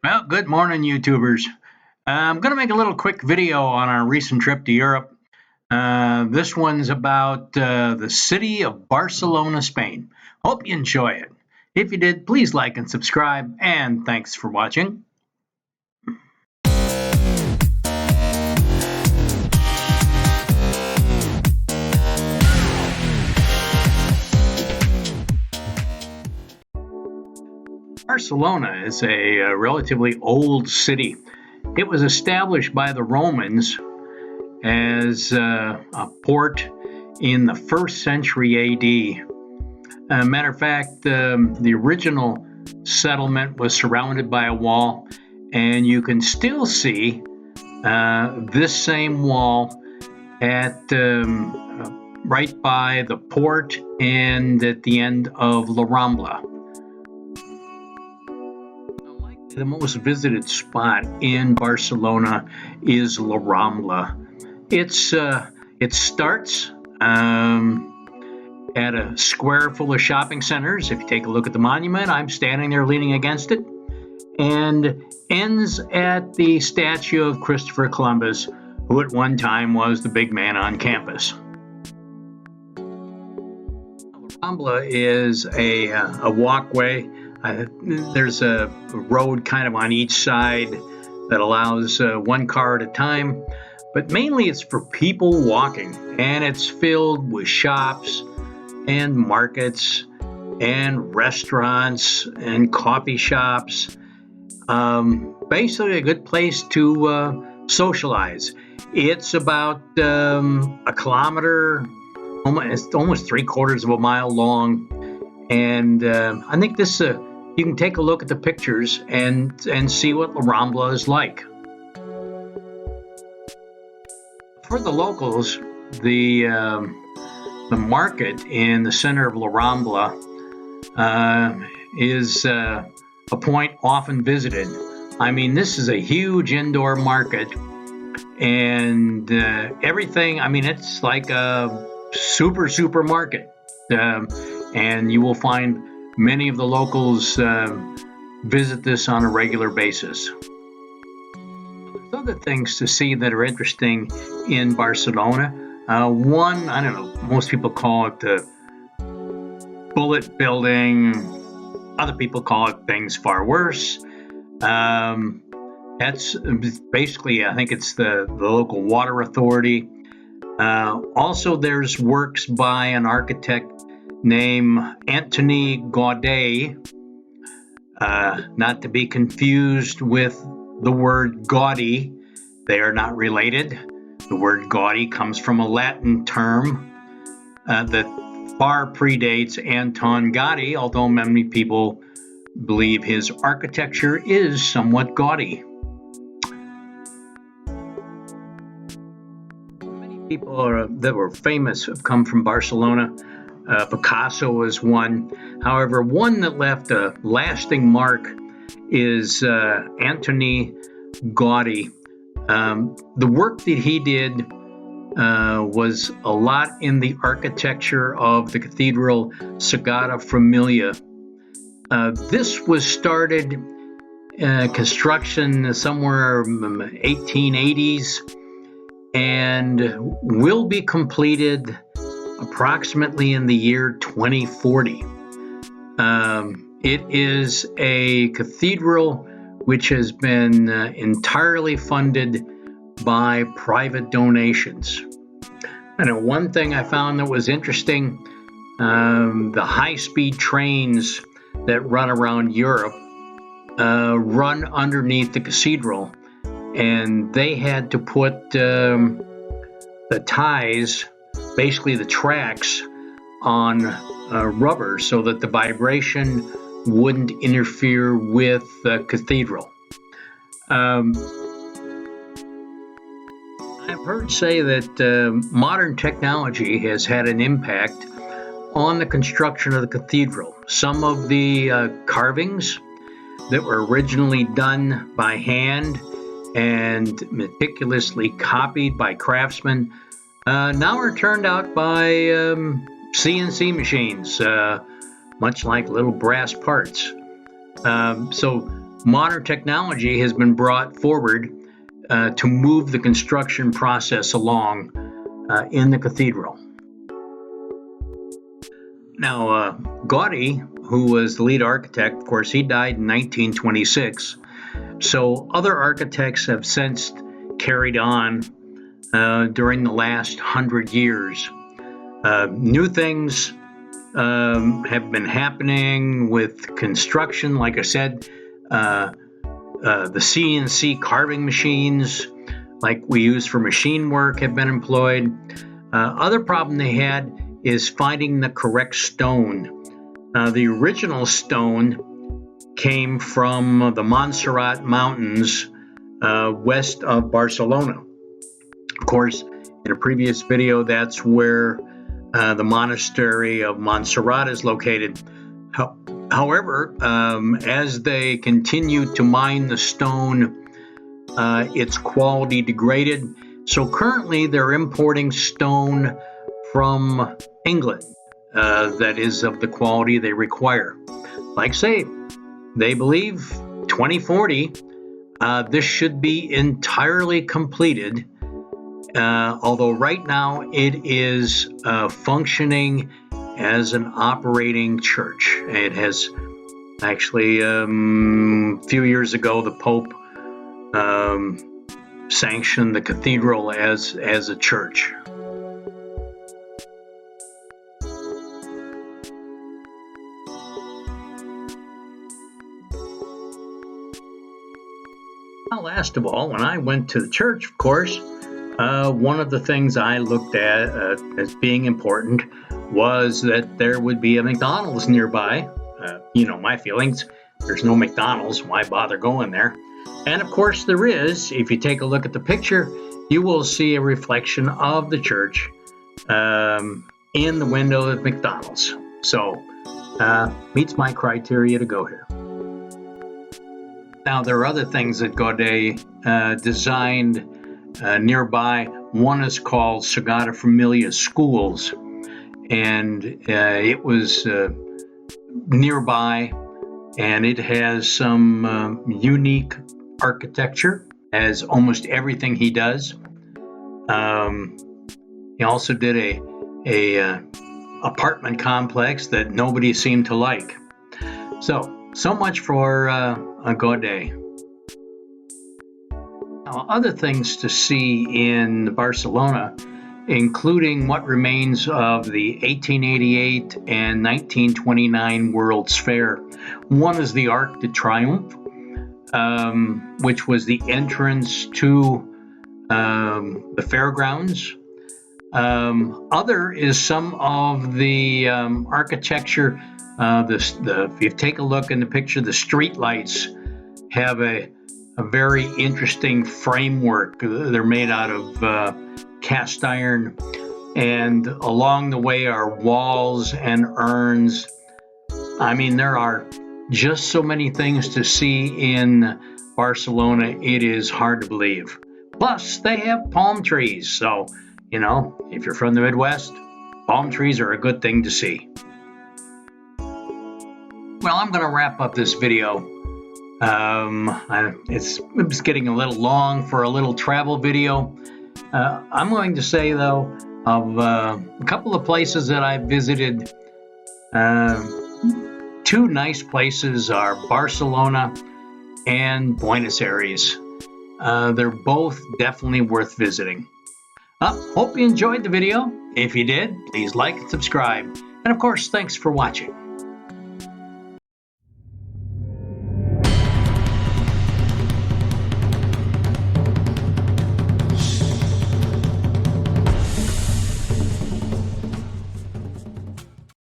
Well, good morning, YouTubers. I'm going to make a little quick video on our recent trip to Europe. This one's about the city of Barcelona, Spain. Hope you enjoy it. If you did, please like and subscribe, and thanks for watching. Barcelona is a relatively old city. It was established by the Romans as a port in the 1st century AD. Matter of fact, the original settlement was surrounded by a wall, and you can still see this same wall at right by the port and at the end of La Rambla. The most visited spot in Barcelona is La Rambla. It starts at a square full of shopping centers. If you take a look at the monument, I'm standing there leaning against it, and ends at the statue of Christopher Columbus, who at one time was the big man on campus. La Rambla is a walkway. There's a road kind of on each side that allows one car at a time, but mainly it's for people walking, and it's filled with shops and markets and restaurants and coffee shops. Basically a good place to socialize. It's about a kilometer, it's almost 3/4 of a mile long, and I think this you can take a look at the pictures and see what La Rambla is like. For the locals, the market in the center of La Rambla is a point often visited. I mean, this is a huge indoor market, and everything, I mean, it's like a supermarket, and you will find many of the locals visit this on a regular basis. There's other things to see that are interesting in Barcelona. One, I don't know, most people call it the Bullet Building. Other people call it things far worse. That's basically, I think it's the local water authority. Also, there's works by an architect named Antoni Gaudí, not to be confused with the word gaudy. They are not related. The word gaudy comes from a Latin term that far predates Anton Gaudí, although many people believe his architecture is somewhat gaudy. Many people that were famous have come from Barcelona. Picasso was one. However, one that left a lasting mark is Antoni Gaudí. The work that he did was a lot in the architecture of the Cathedral Sagrada Familia. This was started construction somewhere in the 1880s and will be completed approximately in the year 2040. It is a cathedral which has been entirely funded by private donations. And one thing I found that was interesting, the high-speed trains that run around Europe run underneath the cathedral, and they had to put the ties, basically the tracks, on rubber so that the vibration wouldn't interfere with the cathedral. I've heard say that modern technology has had an impact on the construction of the cathedral. Some of the carvings that were originally done by hand and meticulously copied by craftsmen now are turned out by CNC machines, much like little brass parts. So modern technology has been brought forward to move the construction process along in the cathedral. Now, Gaudi, who was the lead architect, of course, he died in 1926. So other architects have since carried on during the last 100 years. New things have been happening with construction. Like I said, the CNC carving machines, like we use for machine work, have been employed. Other problem they had is finding the correct stone. The original stone came from the Montserrat Mountains west of Barcelona. Of course, in a previous video, that's where the monastery of Montserrat is located. However, as they continued to mine the stone, its quality degraded. So currently they're importing stone from England that is of the quality they require. Like say, they believe 2040, this should be entirely completed. Although right now it is functioning as an operating church. It has actually, a few years ago, the Pope sanctioned the cathedral as a church. Now, last of all, when I went to the church, of course, one of the things I looked at as being important was that there would be a McDonald's nearby. You know my feelings. There's no McDonald's. Why bother going there? And of course there is. If you take a look at the picture, you will see a reflection of the church in the window of McDonald's. So, meets my criteria to go here. Now, there are other things that Gaudi designed nearby. One is called Sagrada Familia Schools, and it was nearby, and it has some unique architecture, as almost everything he does. He also did a apartment complex that nobody seemed to like. So much for Gaudi. Now, other things to see in Barcelona, including what remains of the 1888 and 1929 World's Fair. One is the Arc de Triomphe, which was the entrance to the fairgrounds. Other is some of the architecture. If you take a look in the picture, the street lights have a very interesting framework. They're made out of cast iron, and along the way are walls and urns. I mean, there are just so many things to see in Barcelona, it is hard to believe. Plus, they have palm trees, so, you know, if you're from the Midwest, palm trees are a good thing to see. Well, I'm going to wrap up this video. It's getting a little long for a little travel video. I'm going to say, though, of a couple of places that I've visited, two nice places are Barcelona and Buenos Aires. They're both definitely worth visiting. Hope you enjoyed the video. If you did, please like and subscribe. And of course, thanks for watching.